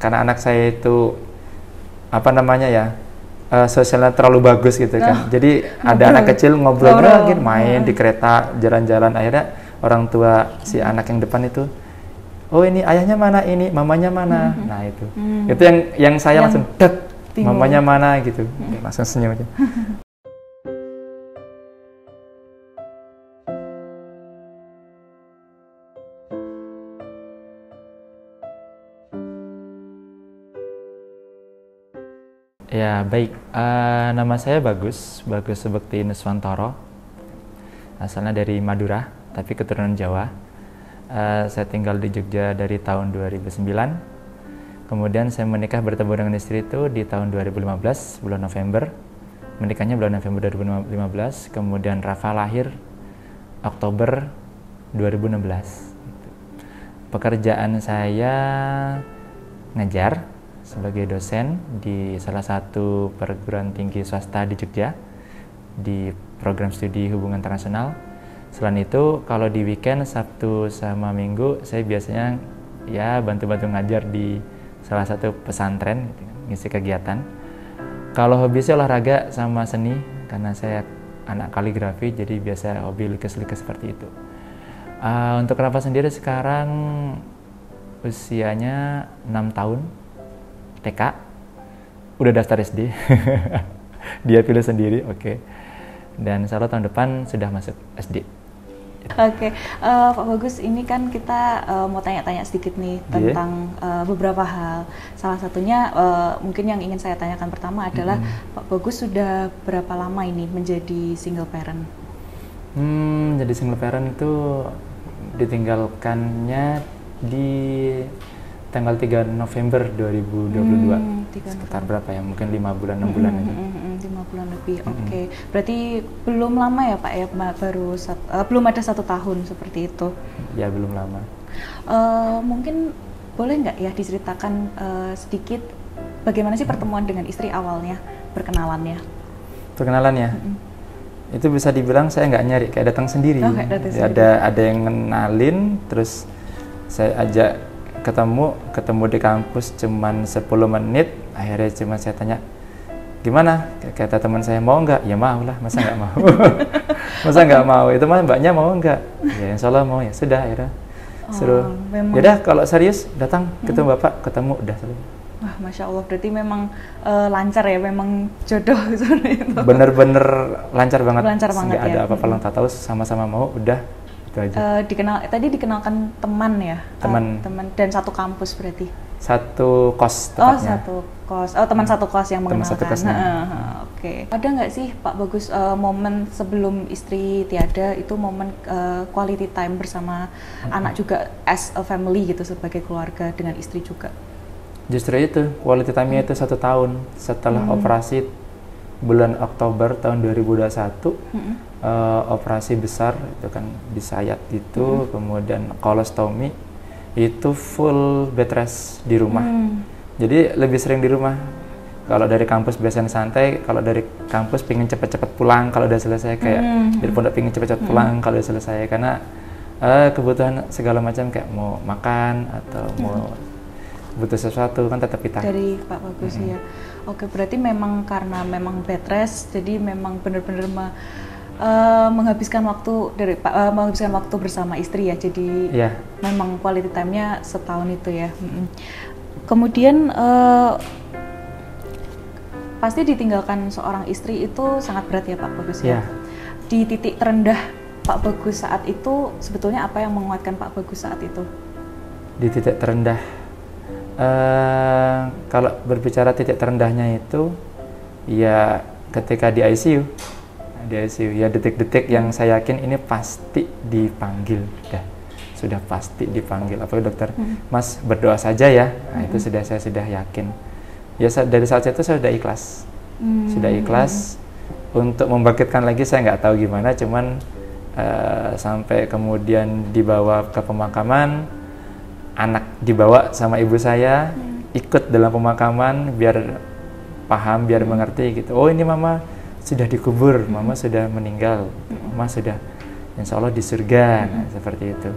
karena anak saya itu apa namanya ya, sosialnya terlalu bagus gitu kan. Jadi ada anak kecil ngobrol gitu, main di kereta, jalan-jalan. Akhirnya orang tua si anak yang depan itu, oh ini ayahnya mana, ini mamanya mana. Nah itu yang saya langsung dek, mamanya mana gitu, langsung senyum aja. Ya baik, nama saya Bagus Subekti Nuswantoro, asalnya dari Madura, tapi keturunan Jawa. Saya tinggal di Jogja dari tahun 2009, kemudian saya menikah bertemu dengan istri itu di tahun 2015, bulan November, menikahnya bulan November 2015, kemudian Rafa lahir Oktober 2016. Pekerjaan saya ngajar sebagai dosen di salah satu perguruan tinggi swasta di Jogja di program studi hubungan internasional. Selain itu, kalau di weekend Sabtu sama Minggu saya biasanya ya bantu-bantu ngajar di salah satu pesantren, ngisi kegiatan. Kalau hobi saya olahraga sama seni, karena saya anak kaligrafi, jadi biasa hobi lukis-lukis seperti itu. Untuk Rafa sendiri sekarang usianya 6 tahun, TK, udah daftar SD, dia pilih sendiri, oke. Dan insya Allah tahun depan sudah masuk SD. Oke, Pak Bagus, ini kan kita mau tanya-tanya sedikit nih tentang beberapa hal. Salah satunya mungkin yang ingin saya tanyakan pertama adalah Pak Bagus sudah berapa lama ini menjadi single parent? Jadi single parent itu ditinggalkannya di tanggal 3 November 2022. Sekitar berapa ya? Mungkin 5 bulan, 6 bulan aja. 5 bulan lebih, oke. Berarti belum lama ya Pak ya? Baru belum ada 1 tahun seperti itu? Ya, belum lama. Mungkin boleh nggak ya diceritakan sedikit bagaimana sih pertemuan dengan istri awalnya, perkenalannya? Perkenalannya? Itu bisa dibilang saya nggak nyari, kayak datang sendiri. Oh, kayak datang sendiri. Ada yang ngenalin, terus saya ajak ketemu di kampus cuman 10 menit, akhirnya cuma saya tanya gimana, kata teman saya mau nggak, ya mau lah, masa nggak mau. Masa nggak mau, itu mah mbaknya mau nggak, ya insya Allah mau, ya sudah, akhirnya suruh yaudah kalau serius datang ketemu bapak, ketemu udah selesai. Wah, Masya Allah, berarti memang lancar ya, memang jodoh seperti itu. Bener-bener lancar banget, nggak ada apa-apa yang tak tahu, sama-sama mau, udah itu aja. Tadi dikenalkan teman ya? Teman dan satu kampus berarti? Satu kos tepatnya. Oh, satu kos. Oh, teman satu kos yang mengenalkan. Teman satu kosnya. Oke. Ada nggak sih Pak Bagus momen sebelum istri tiada itu momen quality time bersama anak juga as a family gitu, sebagai keluarga dengan istri juga? Justru itu, quality time-nya itu 1 tahun setelah operasi bulan Oktober tahun 2021. Operasi besar itu kan di sayat itu, kemudian kolostomi, itu full bed rest di rumah. Jadi lebih sering di rumah. Kalau dari kampus biasanya santai, kalau dari kampus pingin cepet-cepet pulang kalau udah selesai, kayak dari pondok pingin cepet-cepet pulang kalau udah selesai, karena kebutuhan segala macam kayak mau makan atau mau butuh sesuatu kan tetap kita. Dari Pak Bagus ya. Oke, berarti memang karena memang bed rest, jadi memang benar-benar menghabiskan waktu bersama istri ya, jadi memang quality time-nya setahun itu ya. Kemudian pasti ditinggalkan seorang istri itu sangat berat ya Pak Bagus ya. Di titik terendah Pak Bagus saat itu, sebetulnya apa yang menguatkan Pak Bagus saat itu? Di titik terendah, kalau berbicara titik terendahnya itu ya ketika di ICU. Ya detik-detik yang saya yakin ini pasti dipanggil, sudah pasti dipanggil. Apalagi dokter, Mas berdoa saja ya, nah, itu saya sudah yakin. Ya dari saat itu saya sudah ikhlas, untuk membangkitkan lagi saya nggak tahu gimana, cuman sampai kemudian dibawa ke pemakaman, anak dibawa sama ibu saya, ikut dalam pemakaman biar paham, biar mengerti gitu. Oh ini mama sudah dikubur, mama sudah meninggal, mama sudah insya Allah di surga, nah, seperti itu.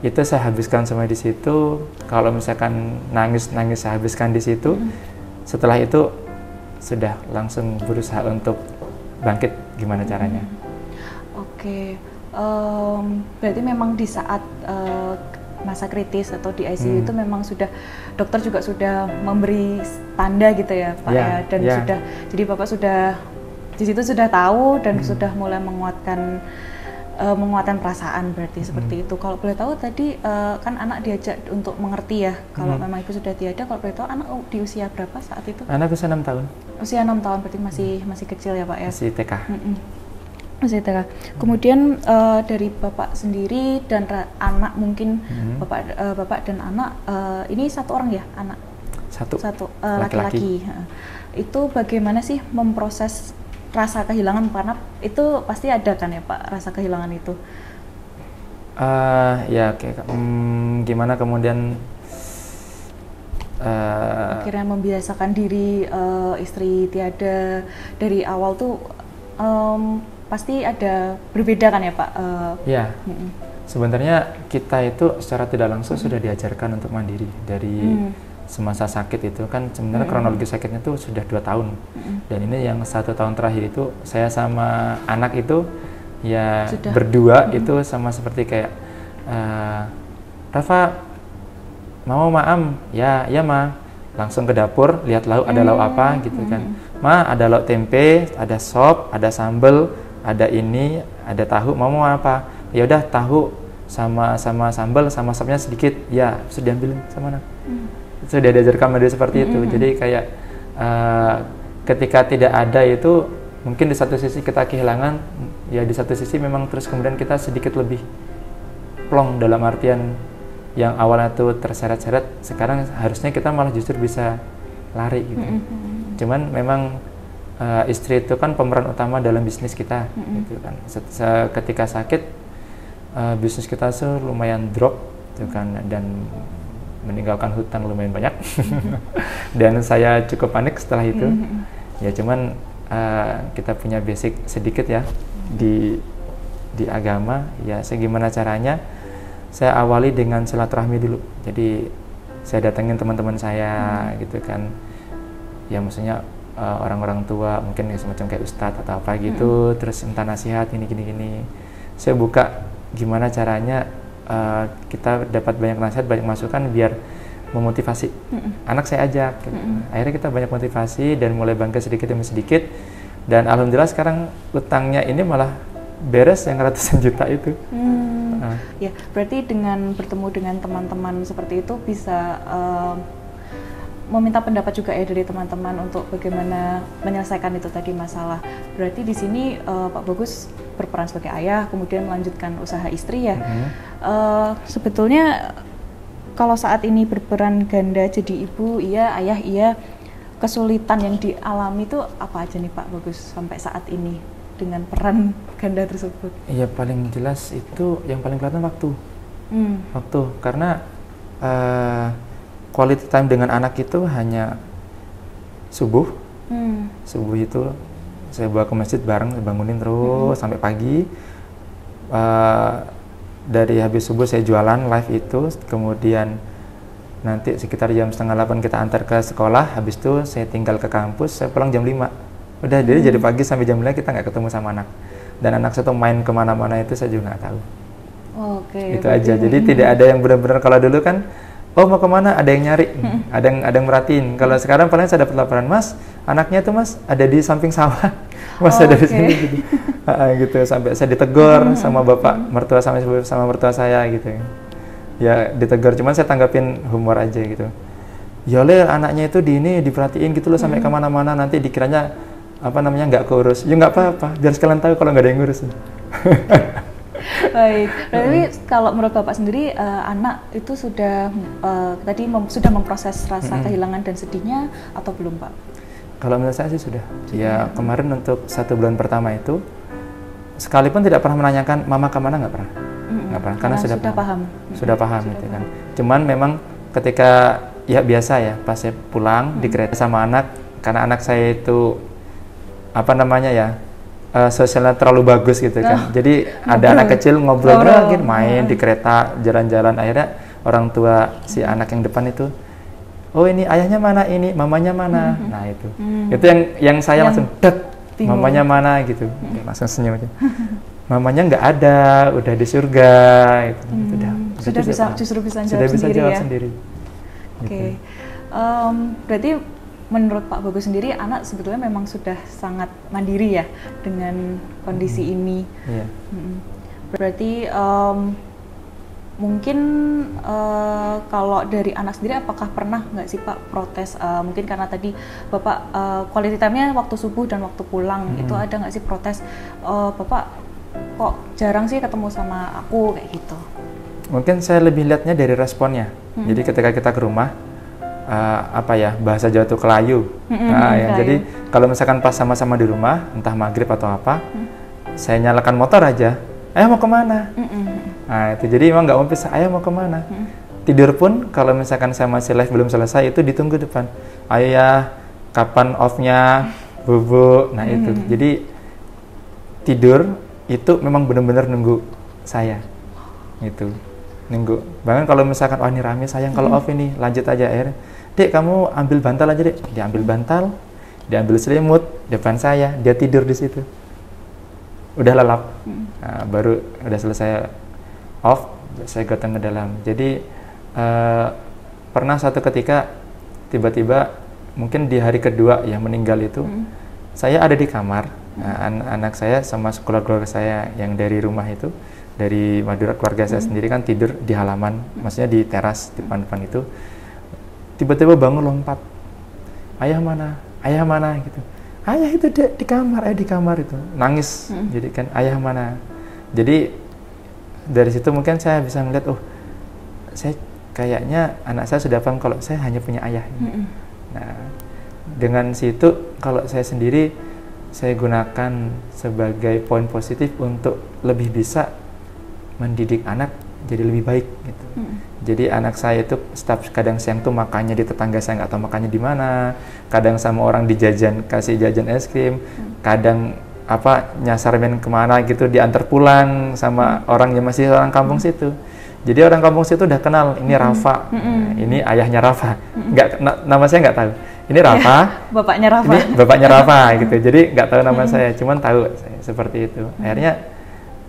itu saya habiskan semua di situ. Kalau misalkan nangis saya habiskan di situ. Setelah itu sudah langsung berusaha untuk bangkit gimana caranya. Oke. Berarti memang di saat masa kritis atau di ICU itu memang sudah dokter juga sudah memberi tanda gitu ya Pak ya, dan sudah, jadi Bapak sudah di situ sudah tahu dan sudah mulai menguatkan perasaan berarti seperti itu. Kalau boleh tahu tadi kan anak diajak untuk mengerti ya kalau memang ibu sudah tiada. Kalau boleh tahu anak di usia berapa saat itu? Anak usia 6 tahun. Usia 6 tahun berarti masih kecil ya Pak ya? Masih TK. Masih TK. Kemudian dari Bapak sendiri dan anak mungkin Bapak dan anak ini satu orang ya anak? Satu laki-laki. Itu bagaimana sih memproses rasa kehilangan, karena itu pasti ada kan ya Pak rasa kehilangan itu? Ya gimana kemudian akhirnya membiasakan diri istri tiada dari awal tuh pasti ada berbeda kan ya Pak? Ya, sebenarnya kita itu secara tidak langsung sudah diajarkan untuk mandiri dari semasa sakit itu kan. Sebenarnya kronologi sakitnya itu sudah 2 tahun, dan ini yang 1 tahun terakhir itu saya sama anak itu ya sudah. Berdua itu sama seperti kayak Rafa mau maam ya ma, langsung ke dapur lihat lauk ada lauk apa gitu kan, ma ada lauk tempe, ada sop, ada sambal, ada ini, ada tahu, mau apa? Ya udah tahu sama sambal sama sopnya sedikit, ya sudah diambilin sama anak. Sudah diajarkan dari seperti itu. Jadi kayak ketika tidak ada itu mungkin di satu sisi kita kehilangan, ya di satu sisi memang terus kemudian kita sedikit lebih plong dalam artian yang awalnya tuh terseret-seret, sekarang harusnya kita malah justru bisa lari gitu. Cuman memang istri itu kan pemeran utama dalam bisnis kita, gitu kan. Ketika sakit, bisnis kita tuh lumayan drop, gitu kan, dan meninggalkan hutang lumayan banyak. Dan saya cukup panik setelah itu. Ya cuman kita punya basic sedikit ya di agama. Ya saya gimana caranya? Saya awali dengan silaturahmi dulu. Jadi saya datengin teman-teman saya, gitu kan. Ya maksudnya orang-orang tua mungkin semacam kayak ustadz atau apa gitu, terus minta nasihat gini. Saya buka gimana caranya kita dapat banyak nasihat, banyak masukan biar memotivasi anak saya ajak gitu. Akhirnya kita banyak motivasi dan mulai bangkit sedikit demi sedikit, dan alhamdulillah sekarang utangnya ini malah beres yang ratusan juta itu. Ya berarti dengan bertemu dengan teman-teman seperti itu bisa meminta pendapat juga ya dari teman-teman untuk bagaimana menyelesaikan itu tadi masalah. Berarti di sini Pak Bagus berperan sebagai ayah, kemudian melanjutkan usaha istri ya. Sebetulnya kalau saat ini berperan ganda jadi ibu, iya, ayah, iya, kesulitan yang dialami itu apa aja nih Pak Bagus sampai saat ini dengan peran ganda tersebut? Iya, paling jelas itu yang paling kelihatan waktu. Waktu, karena quality time dengan anak itu hanya subuh. Subuh itu saya bawa ke masjid bareng, bangunin terus sampai pagi. Dari habis subuh saya jualan live itu, kemudian nanti sekitar jam 7:30 kita antar ke sekolah, habis itu saya tinggal ke kampus, saya pulang jam 5. Udah, jadi pagi sampai jam 5 kita nggak ketemu sama anak. Dan anak saya tuh main kemana-mana itu saya juga nggak tahu. Itu aja, jadi tidak ada yang benar-benar. Kalau dulu kan mau kemana, ada yang nyari, ada yang merhatiin. Kalau sekarang paling saya dapat laporan, mas, anaknya tuh mas ada di samping sawah, mas ada di sini gitu. Gitu, sampai saya ditegur sama bapak mertua sama mertua saya gitu. Ya ditegur, cuman saya tanggapin humor aja gitu. Ya oleh anaknya itu diperhatiin gitu loh, sampai kemana-mana, nanti dikiranya nggak keurus. Ya nggak apa-apa, biar sekalian tahu kalau nggak ada yang ngurus. Baik, berarti kalau menurut Bapak sendiri anak itu sudah sudah memproses rasa kehilangan dan sedihnya atau belum Pak? Kalau menurut saya sih sudah. Ya kemarin untuk 1 bulan pertama itu sekalipun tidak pernah menanyakan mama kemana, nggak pernah. Nggak pernah, karena sudah paham. Sudah paham gitu kan. Cuman memang ketika ya biasa ya pas saya pulang di kereta sama anak, karena anak saya itu sosialnya terlalu bagus gitu kan. Jadi ada anak kecil ngobrol gitu, main di kereta, jalan-jalan, akhirnya orang tua si anak yang depan itu, oh ini ayahnya mana, ini mamanya mana. Nah itu yang saya langsung mamanya mana gitu, langsung senyum aja. Mamanya nggak ada, udah di surga. Gitu. Justru bisa jawab sendiri. Oke. Berarti menurut Pak Bagus sendiri, anak sebetulnya memang sudah sangat mandiri ya dengan kondisi ini. Yeah. Berarti mungkin kalau dari anak sendiri, apakah pernah nggak sih Pak protes? Mungkin karena tadi Bapak quality time-nya waktu subuh dan waktu pulang, itu ada nggak sih protes? Bapak kok jarang sih ketemu sama aku kayak gitu? Mungkin saya lebih lihatnya dari responnya. Jadi ketika kita ke rumah, bahasa Jawa itu kelayu. Jadi kalau misalkan pas sama-sama di rumah, entah maghrib atau apa, saya nyalakan motor aja, ayah mau kemana? Nah itu jadi emang nggak mau pisah, ayah mau kemana? Tidur pun kalau misalkan saya masih live belum selesai, itu ditunggu depan, ayah kapan off-nya, bubuk. Nah itu jadi tidur itu memang benar-benar nunggu saya, itu nunggu. Bahkan kalau misalkan ini rame sayang, kalau off ini lanjut aja, akhirnya Dek kamu ambil bantal aja Dek, diambil bantal, diambil selimut depan saya, dia tidur di situ, udah lelap. Nah, baru udah selesai off, saya gotong ke dalam. Jadi pernah suatu ketika tiba-tiba mungkin di hari kedua yang meninggal itu, saya ada di kamar, anak saya sama keluarga saya yang dari rumah itu, dari Madura, keluarga saya sendiri kan tidur di halaman, maksudnya di teras depan-depan itu. Tiba-tiba bangun lompat, ayah mana gitu, ayah itu di kamar, ayah di kamar itu nangis. Jadi kan ayah mana. Jadi dari situ mungkin saya bisa melihat, saya kayaknya anak saya sudah paham kalau saya hanya punya ayah. Nah dengan situ kalau saya sendiri, saya gunakan sebagai poin positif untuk lebih bisa mendidik anak jadi lebih baik gitu. Jadi anak saya itu kadang siang tuh makannya di tetangga, saya nggak tahu makannya di mana. Kadang sama orang kasih jajan es krim. Kadang nyasar main kemana gitu, diantar pulang sama orang yang masih orang kampung situ. Jadi orang kampung situ udah kenal, ini Rafa, ini ayahnya Rafa. Nama saya nggak tahu. Ini Rafa. Bapaknya Rafa. Ini bapaknya Rafa gitu. Jadi nggak tahu nama saya, cuman tahu saya seperti itu. Akhirnya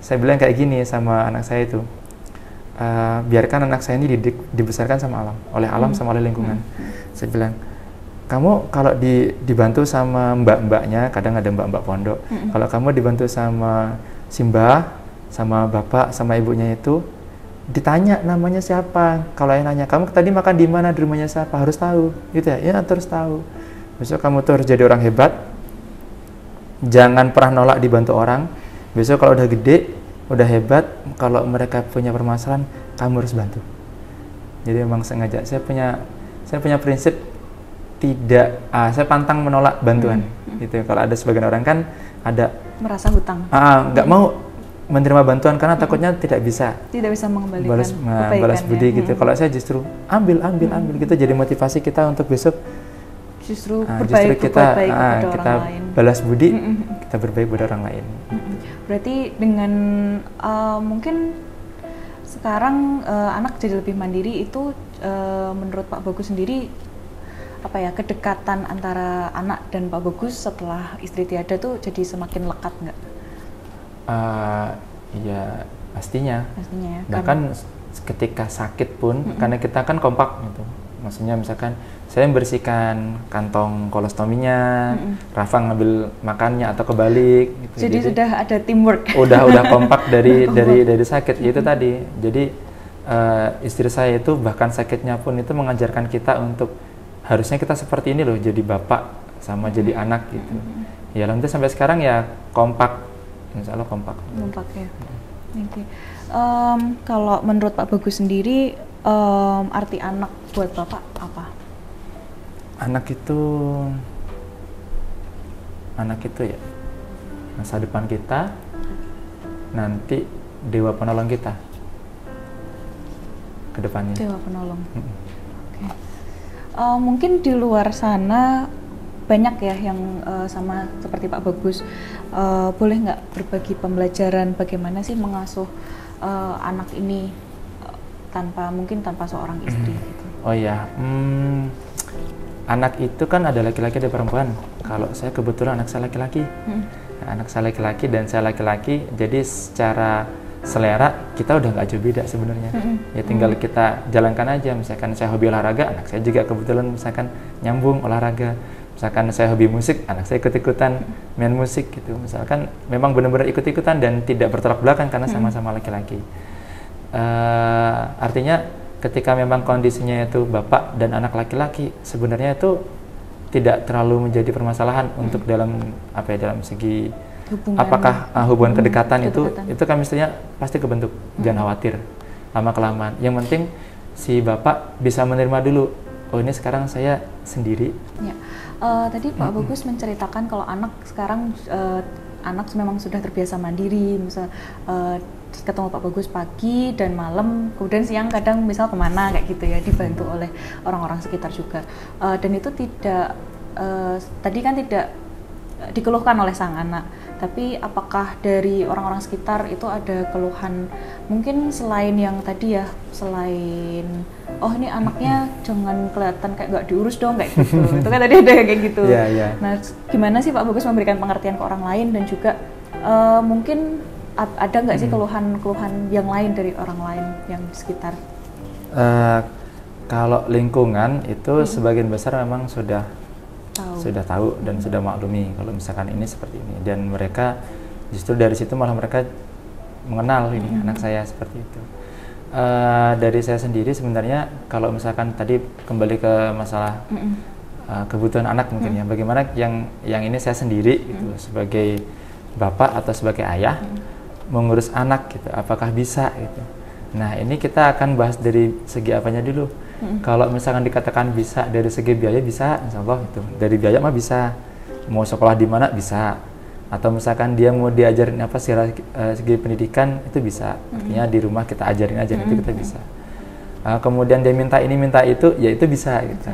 saya bilang kayak gini sama anak saya itu. Biarkan anak saya ini dibesarkan sama oleh alam sama oleh lingkungan. Saya bilang, kamu kalau dibantu sama mbak-mbaknya, kadang ada mbak-mbak pondok, kalau kamu dibantu sama si mbah, sama bapak, sama ibunya itu, ditanya namanya siapa. Kalau yang nanya, kamu tadi makan di mana, di rumahnya siapa, harus tahu, gitu ya, ya terus tahu. Besok kamu tuh harus jadi orang hebat, jangan pernah nolak dibantu orang. Besok kalau udah gede, udah hebat, kalau mereka punya permasalahan, kamu harus bantu. Jadi memang sengaja saya punya prinsip tidak, saya pantang menolak bantuan. Gitu. Kalau ada sebagian orang kan ada merasa hutang, nggak mau menerima bantuan karena takutnya tidak bisa mengembalikan balas budi gitu. Kalau saya justru ambil gitu, jadi motivasi kita untuk besok justru kita orang lain. Balas budi, kita berbaik pada orang lain. Berarti dengan mungkin sekarang anak jadi lebih mandiri itu, menurut Pak Bagus sendiri, kedekatan antara anak dan Pak Bagus setelah istri tiada tuh jadi semakin lekat nggak? Iya pastinya ya. Bahkan ketika sakit pun, karena kita kan kompak gitu. Maksudnya misalkan saya membersihkan kantong kolostominya, Rafa ngambil makannya atau kebalik. Gitu. Jadi sudah ada teamwork. Udah kompak dari sakit itu tadi. Jadi istri saya itu bahkan sakitnya pun itu mengajarkan kita untuk harusnya kita seperti ini loh, jadi bapak sama jadi anak gitu. Ya alhamdulillah sampai sekarang ya kompak, insya Allah kompak. Kompak ya. Okay. Kalau menurut Pak Bagus sendiri, arti anak buat Bapak apa? Anak itu ya masa depan kita, nanti dewa penolong kita ke depannya. Dewa penolong. Okay. Mungkin di luar sana banyak ya yang sama seperti Pak Bagus. Boleh nggak berbagi pembelajaran bagaimana sih mengasuh anak ini mungkin tanpa seorang istri gitu? Oh iya, anak itu kan ada laki-laki ada perempuan. Kalau saya kebetulan anak saya laki-laki, anak saya laki-laki dan saya laki-laki, jadi secara selera kita udah nggak jauh beda sebenarnya. Ya tinggal kita jalankan aja. Misalkan saya hobi olahraga, anak saya juga kebetulan misalkan nyambung olahraga. Misalkan saya hobi musik, anak saya ikut-ikutan main musik gitu. Misalkan memang benar-benar ikut-ikutan dan tidak bertolak belakang karena sama-sama laki-laki. Artinya ketika memang kondisinya itu bapak dan anak laki-laki, sebenarnya itu tidak terlalu menjadi permasalahan untuk dalam dalam segi hubungan, apakah hubungan kedekatan itu chemistry-nya pasti kebentuk. Jangan khawatir lama kelamaan. Yang penting si bapak bisa menerima dulu. Oh ini sekarang saya sendiri. Ya. Tadi Pak Bagus menceritakan kalau anak sekarang anak memang sudah terbiasa mandiri, misal ketemu Pak Bagus pagi dan malam, kemudian siang kadang misal kemana kayak gitu ya, dibantu oleh orang-orang sekitar juga. Dan itu tidak tadi kan tidak dikeluhkan oleh sang anak, tapi apakah dari orang-orang sekitar itu ada keluhan mungkin selain yang tadi ya, selain oh ini anaknya jangan kelihatan kayak nggak diurus dong kayak gitu, itu kan tadi ada kayak gitu. Nah gimana sih Pak Bagus memberikan pengertian ke orang lain dan juga mungkin ada nggak sih keluhan-keluhan yang lain dari orang lain yang di sekitar? Kalau lingkungan itu sebagian besar memang sudah tahu dan sudah maklumi kalau misalkan ini seperti ini, dan mereka justru dari situ malah mereka mengenal ini anak saya seperti itu. Dari saya sendiri sebenarnya kalau misalkan tadi kembali ke masalah kebutuhan anak mungkin ya, bagaimana yang ini saya sendiri gitu sebagai bapak atau sebagai ayah mengurus anak gitu, apakah bisa gitu. Nah ini kita akan bahas dari segi apanya dulu. Kalau misalkan dikatakan bisa dari segi biaya, bisa, insya Allah itu dari biaya mah bisa, mau sekolah di mana bisa, atau misalkan dia mau diajarin apa segi pendidikan itu bisa, artinya di rumah kita ajarin aja itu kita bisa. Kemudian dia minta ini minta itu, ya itu bisa gitu.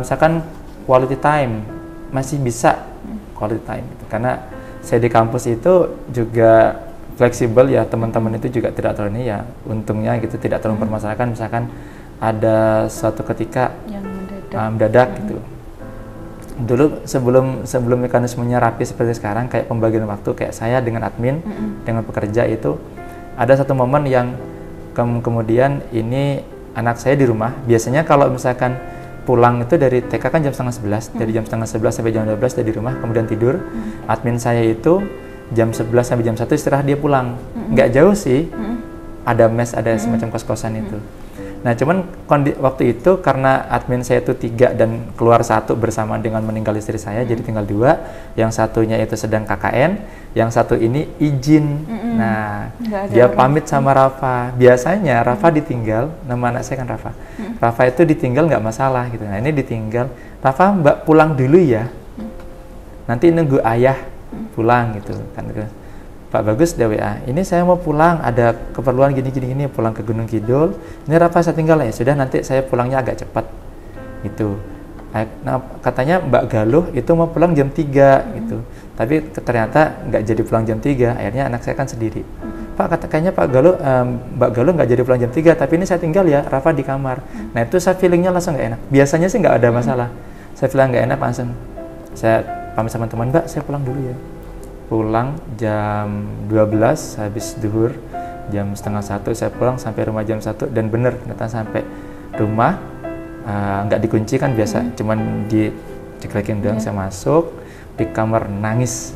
Misalkan quality time masih bisa quality time gitu. Karena saya di kampus itu juga fleksibel ya, teman-teman itu juga tidak terlalu ini ya, untungnya gitu tidak terlalu mempermasalahkan. Misalkan ada suatu ketika yang mendadak gitu. Dulu sebelum mekanismenya rapi seperti sekarang, kayak pembagian waktu kayak saya dengan admin dengan pekerja itu ada satu momen yang kemudian ini anak saya di rumah. Biasanya kalau misalkan pulang itu dari TK kan jam 10:30, dari jam 10:30 sampai jam 12 dari rumah, kemudian tidur. Admin saya itu jam 11 sampai jam 1 istirahat, dia pulang. Nggak jauh sih, ada mes, ada semacam kos-kosan itu. Nah cuman waktu itu karena admin saya itu 3 dan keluar 1 bersama dengan meninggal istri saya, jadi tinggal 2. Yang satunya itu sedang KKN, yang satu ini izin. Nah dia pamit sama Rafa. Biasanya Rafa ditinggal, nama anak saya kan Rafa. Rafa itu ditinggal nggak masalah gitu. Nah ini ditinggal, Rafa mbak pulang dulu ya, nanti nunggu ayah pulang gitu kan. Pak Bagus ada WA, ini saya mau pulang, ada keperluan gini pulang ke Gunung Kidul, ini Rafa saya tinggal ya, sudah nanti saya pulangnya agak cepat gitu. Nah katanya Mbak Galuh itu mau pulang jam 3 gitu, tapi ternyata nggak jadi pulang jam 3, akhirnya anak saya kan sendiri. Pak kayaknya Mbak Galuh nggak jadi pulang jam 3, tapi ini saya tinggal ya, Rafa di kamar. Nah itu saya feelingnya langsung nggak enak. Biasanya sih nggak ada masalah, saya bilang nggak enak langsung saya pamit sama teman, Mbak saya pulang dulu ya. Pulang jam 12 habis duhur, jam 12:30 saya pulang, sampai rumah jam 1, dan bener ternyata sampai rumah nggak dikunci kan biasa, cuman dikelikin doang. Saya masuk di kamar nangis.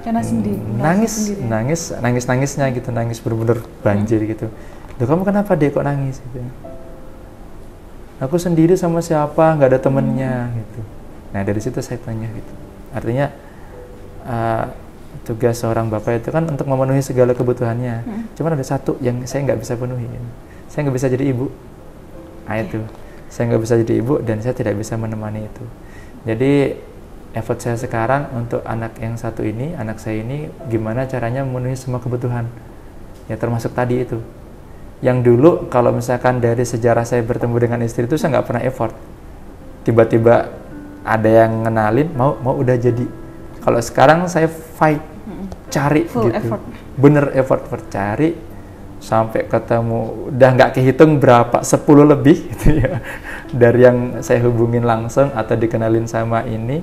Karena sendiri. Nangisnya gitu, nangis bener-bener banjir gitu. Loh kamu kenapa deh kok nangis gitu? Aku sendiri sama siapa, nggak ada temennya gitu. Nah dari situ saya tanya gitu, artinya tugas seorang bapak itu kan untuk memenuhi segala kebutuhannya. Cuman ada satu yang saya nggak bisa penuhi, saya nggak bisa jadi ibu. Nah itu, saya nggak bisa jadi ibu dan saya tidak bisa menemani itu. Jadi effort saya sekarang untuk anak yang satu ini, anak saya ini, gimana caranya memenuhi semua kebutuhan. Ya termasuk tadi itu. Yang dulu kalau misalkan dari sejarah saya bertemu dengan istri itu saya nggak pernah effort. tiba-tiba ada yang ngenalin, mau udah jadi. Kalau sekarang saya fight, cari full gitu, effort. Bener effort cari sampai ketemu, udah nggak kehitung berapa, 10 lebih gitu ya, dari yang saya hubungin langsung atau dikenalin sama ini.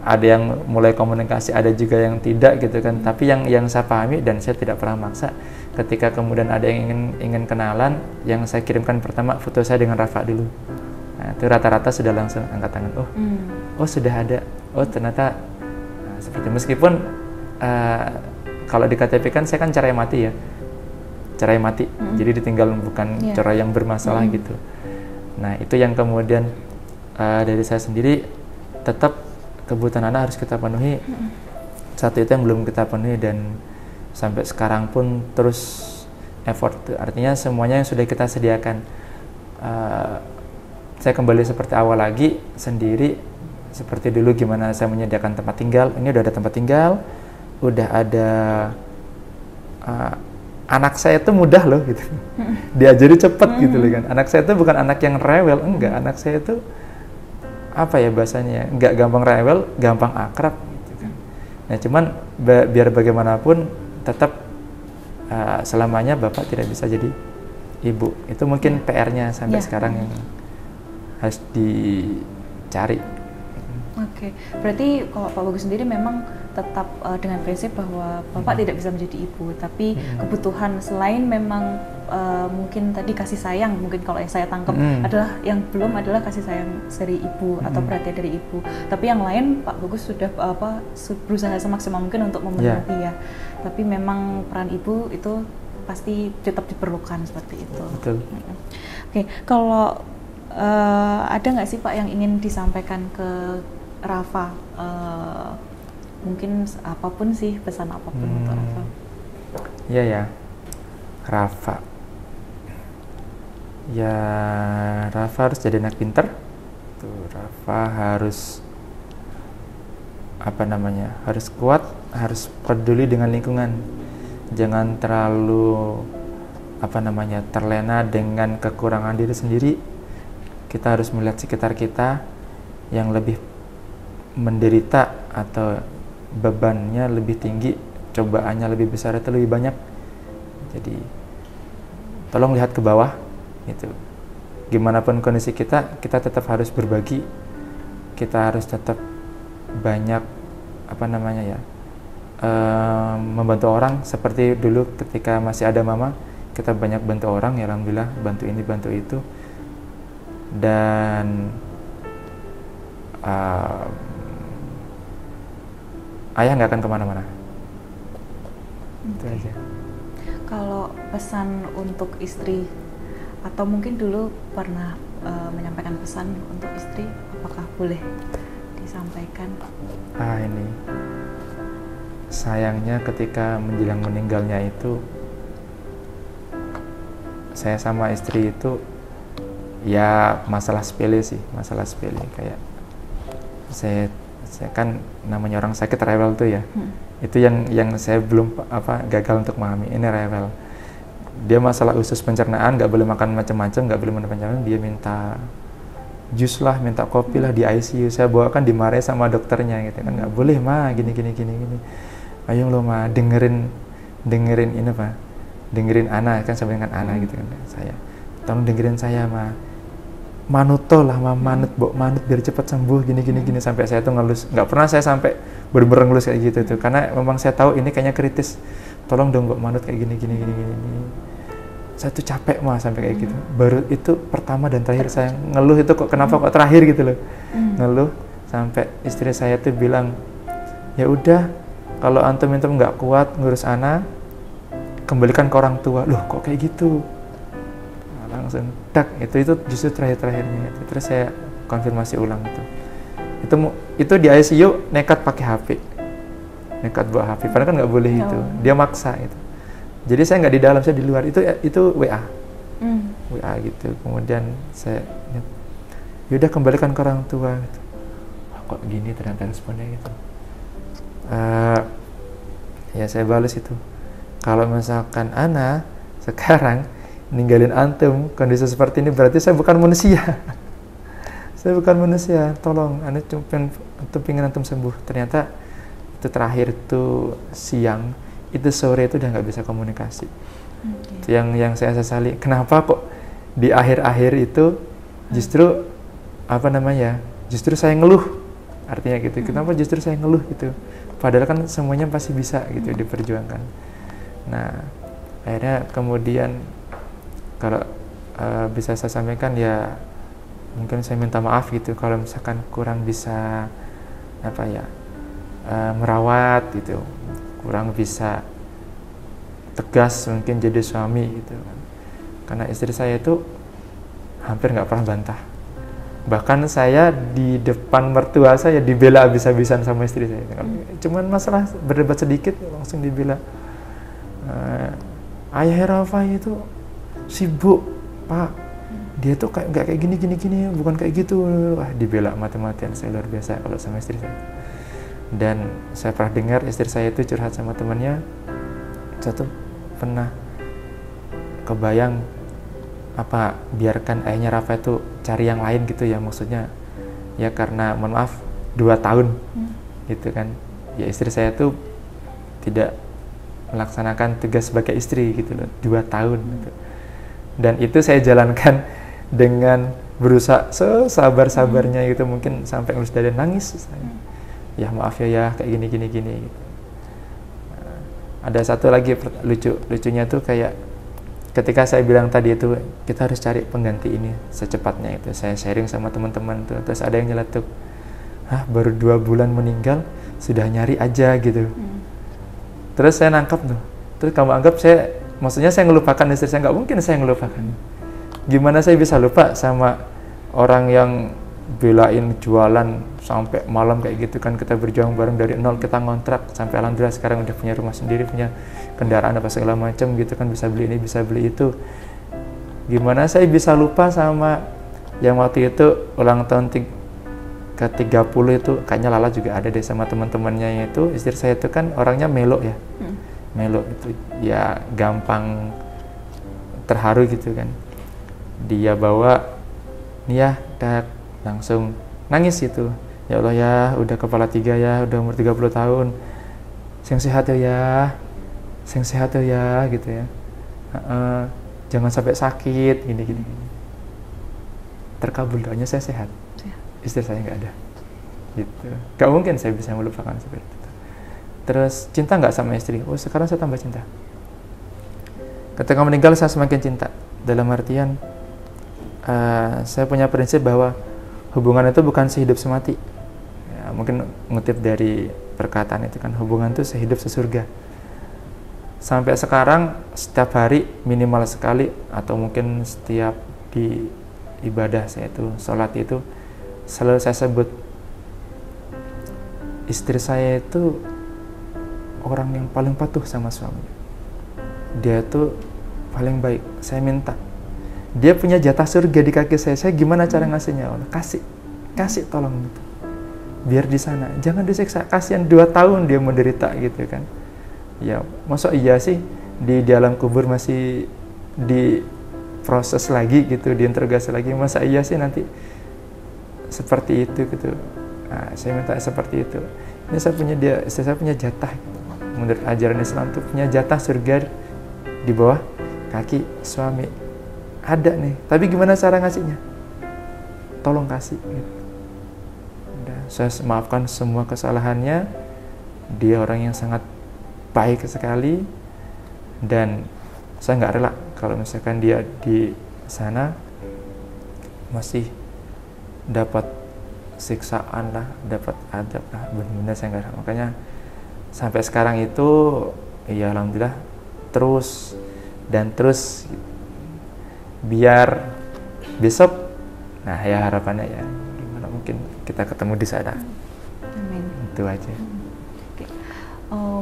Ada yang mulai komunikasi, ada juga yang tidak gitu kan. Tapi yang saya pahami dan saya tidak pernah maksa, ketika kemudian ada yang ingin kenalan, yang saya kirimkan pertama foto saya dengan Rafa dulu. Nah, itu rata-rata sudah langsung angkat tangan. Oh sudah ada. Oh ternyata seperti, meskipun kalau di KTP kan saya kan cerai mati ya. Cerai mati. Jadi ditinggal, bukan cerai yang bermasalah gitu. Nah, itu yang kemudian dari saya sendiri, tetap kebutuhan anak harus kita penuhi. Satu itu yang belum kita penuhi, dan sampai sekarang pun terus effort. Artinya semuanya yang sudah kita sediakan. Saya kembali seperti awal lagi, sendiri. Seperti dulu gimana saya menyediakan tempat tinggal. Ini udah ada tempat tinggal, udah ada anak saya itu mudah loh gitu. Diajari cepet gitu loh kan. Anak saya itu bukan anak yang rewel, enggak. Anak saya itu apa ya bahasanya, nggak gampang rewel, gampang akrab gitu kan. Nah cuman biar bagaimanapun tetap selamanya bapak tidak bisa jadi ibu. Itu mungkin PR-nya sampai sekarang yang harus dicari. Oke, berarti kalau Pak Bagus sendiri memang tetap dengan prinsip bahwa bapak tidak bisa menjadi ibu, tapi kebutuhan selain memang mungkin tadi kasih sayang, mungkin kalau yang saya tangkap adalah yang belum adalah kasih sayang dari ibu atau perhatian dari ibu, tapi yang lain Pak Bagus sudah berusaha semaksimal mungkin untuk memenuhi ya. Tapi memang peran ibu itu pasti tetap diperlukan seperti itu. Betul. Oke, kalau ada nggak sih Pak yang ingin disampaikan ke Rafa? Mungkin apapun sih, pesan apapun untuk Rafa. Iya ya, Rafa. Ya, Rafa harus jadi anak pinter. Tuh, Rafa harus harus kuat, harus peduli dengan lingkungan. Jangan terlalu terlena dengan kekurangan diri sendiri. Kita harus melihat sekitar kita yang lebih menderita atau bebannya lebih tinggi, cobaannya lebih besar atau lebih banyak. Jadi tolong lihat ke bawah gitu. Gimana pun kondisi kita tetap harus berbagi. Kita harus tetap banyak membantu orang. Seperti dulu ketika masih ada mama, kita banyak bantu orang, ya alhamdulillah, bantu ini bantu itu. Dan ayah nggak akan kemana-mana. Itu aja. Kalau pesan untuk istri, atau mungkin dulu pernah menyampaikan pesan untuk istri, apakah boleh disampaikan? Ini sayangnya ketika menjelang meninggalnya itu, saya sama istri itu ya masalah sepele kayak saya kan namanya orang sakit rewel tuh ya. Itu yang saya belum gagal untuk memahami, ini rewel. Dia masalah usus pencernaan, nggak boleh makan macam-macam, nggak boleh minum macam-macam. Dia minta jus lah, minta kopi lah di ICU. Saya bawakan, dimarahin sama dokternya gitu kan, nggak boleh mah gini. Ayo lo mah dengerin ini Pak, dengerin Ana kan, sampai dengan Ana gitu kan. Saya tolong dengerin saya mah. Manuto lah, manut biar cepat sembuh gini sampai saya tuh ngelus. Nggak pernah saya sampai bener-bener ngelus kayak gitu tuh, karena memang saya tahu ini kayaknya kritis. Tolong dong manut kayak gini. Saya tuh capek mah sampai kayak gitu. Baru itu pertama dan terakhir saya ngeluh itu kok kenapa kok terakhir gitu loh. Ngeluh sampai istri saya tuh bilang, ya udah kalau antum nggak kuat ngurus anak, kembalikan ke orang tua. Loh kok kayak gitu? Langsung itu justru terakhirnya itu. Terus saya konfirmasi ulang itu di ICU nekat pakai HP, nekat bawa HP, padahal kan nggak boleh itu, dia maksa itu. Jadi saya nggak di dalam, saya di luar. Itu WA gitu. Kemudian saya yaudah kembalikan ke orang tua gitu. Kok gini ternyata responnya gitu. Ya saya balas itu, kalau misalkan Ana sekarang ninggalin antum kondisi seperti ini, berarti saya bukan manusia. saya bukan manusia, tolong, anda cuma pengen antum sembuh. Ternyata itu terakhir itu siang, itu sore itu udah nggak bisa komunikasi. Okay. Yang saya sesali, kenapa kok di akhir-akhir itu justru justru saya ngeluh, artinya gitu. Kenapa justru saya ngeluh gitu? Padahal kan semuanya pasti bisa gitu diperjuangkan. Nah, akhirnya kemudian kalau bisa saya sampaikan ya, mungkin saya minta maaf gitu kalau misalkan kurang bisa merawat gitu, kurang bisa tegas mungkin jadi suami gitu kan. Karena istri saya itu hampir nggak pernah bantah. Bahkan saya di depan mertua saya dibela habis-habisan sama istri saya. Cuman masalah berdebat sedikit langsung dibela. Ayah Rafa itu sibuk, Pak. Dia tuh nggak kayak gini, bukan kayak gitu. Dibela mati-matian, saya luar biasa kalau sama istri saya. Dan saya pernah dengar istri saya itu curhat sama temannya, saya tuh pernah kebayang biarkan ayahnya Rafa itu cari yang lain gitu ya, maksudnya ya karena mohon maaf 2 tahun gitu kan ya, istri saya tuh tidak melaksanakan tugas sebagai istri gitu loh 2 tahun gitu. Dan itu saya jalankan dengan berusaha sesabar-sabarnya gitu, mungkin sampai ngelus dada nangis saya. Ya maaf ya kayak gini gitu. Ada satu lagi lucunya tuh kayak ketika saya bilang tadi itu kita harus cari pengganti ini secepatnya, itu saya sharing sama teman-teman tuh, terus ada yang nyeletuk, baru 2 bulan meninggal sudah nyari aja gitu. Terus saya nangkap tuh, terus kamu anggap maksudnya saya ngelupakan istri saya? Nggak mungkin saya ngelupakan. Gimana saya bisa lupa sama orang yang belain jualan sampai malam kayak gitu kan, kita berjuang bareng dari nol, kita ngontrak sampai alhamdulillah sekarang udah punya rumah sendiri, punya kendaraan apa segala macam gitu kan, bisa beli ini bisa beli itu. Gimana saya bisa lupa sama yang waktu itu ulang tahun ke-30 itu, kayaknya Lala juga ada deh sama teman-temannya itu. Istri saya itu kan orangnya melo ya, melo itu ya gampang terharu gitu kan. Dia bawa nih ya, langsung nangis gitu. Ya Allah ya, udah kepala 3 ya, udah umur 30 tahun. Sing sehat ya, gitu ya. Jangan sampai sakit, gini. Terkabul doanya, saya sehat. Istri saya nggak ada. Gitu. Gak mungkin saya bisa melupakan seperti itu. Terus cinta nggak sama istri? Oh sekarang saya tambah cinta. Ketika meninggal saya semakin cinta. Dalam artian saya punya prinsip bahwa hubungan itu bukan sehidup semati. Ya, mungkin ngutip dari perkataan itu kan, hubungan itu sehidup sesurga. Sampai sekarang setiap hari minimal sekali atau mungkin setiap di ibadah saya itu, sholat itu selalu saya sebut istri saya itu orang yang paling patuh sama suami. Dia tuh paling baik. Saya minta dia punya jatah surga di kaki saya gimana cara ngasihnya? Allah kasih tolong gitu. Biar di sana, jangan disiksa. Kasihan 2 tahun dia menderita gitu kan. Ya, masa iya sih di dalam kubur masih diproses lagi gitu, diinterogasi lagi. Masa iya sih nanti seperti itu gitu. Nah, saya minta seperti itu. Ini saya punya jatah gitu. Menurut ajaran Islam tuh punya jatah surga di bawah kaki suami. Ada nih, tapi gimana cara ngasihnya? Tolong kasih gitu. Udah, saya maafkan semua kesalahannya. Dia orang yang sangat baik sekali, dan saya nggak rela kalau misalkan dia di sana masih dapat siksaan lah, dapat adab lah, benar-benar saya nggak rela. Makanya sampai sekarang itu ya alhamdulillah terus biar besok, nah ya harapannya ya gimana mungkin kita ketemu di sana. Amin. Itu aja. Oke.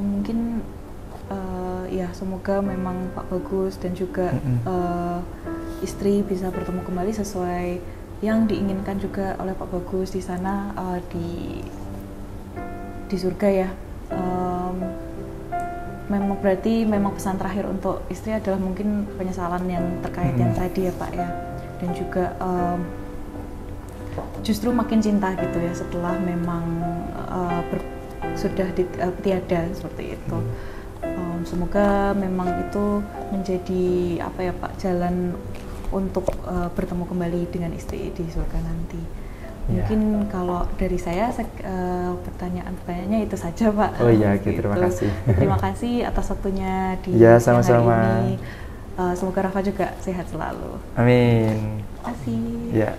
Mungkin ya semoga memang Pak Bagus dan juga istri bisa bertemu kembali sesuai yang diinginkan juga oleh Pak Bagus di sana, di surga ya. Memang pesan terakhir untuk istri adalah mungkin penyesalan yang terkait yang tadi ya Pak ya, dan juga justru makin cinta gitu ya setelah memang sudah tiada seperti itu. Semoga memang itu menjadi apa ya Pak, jalan untuk bertemu kembali dengan istri di surga nanti. Mungkin kalau dari saya pertanyaannya itu saja Pak. Oh iya, terima kasih. Terima kasih atas waktunya di sama-sama. hari ini. Semoga Rafa juga sehat selalu. Amin. Terima kasih. Ya.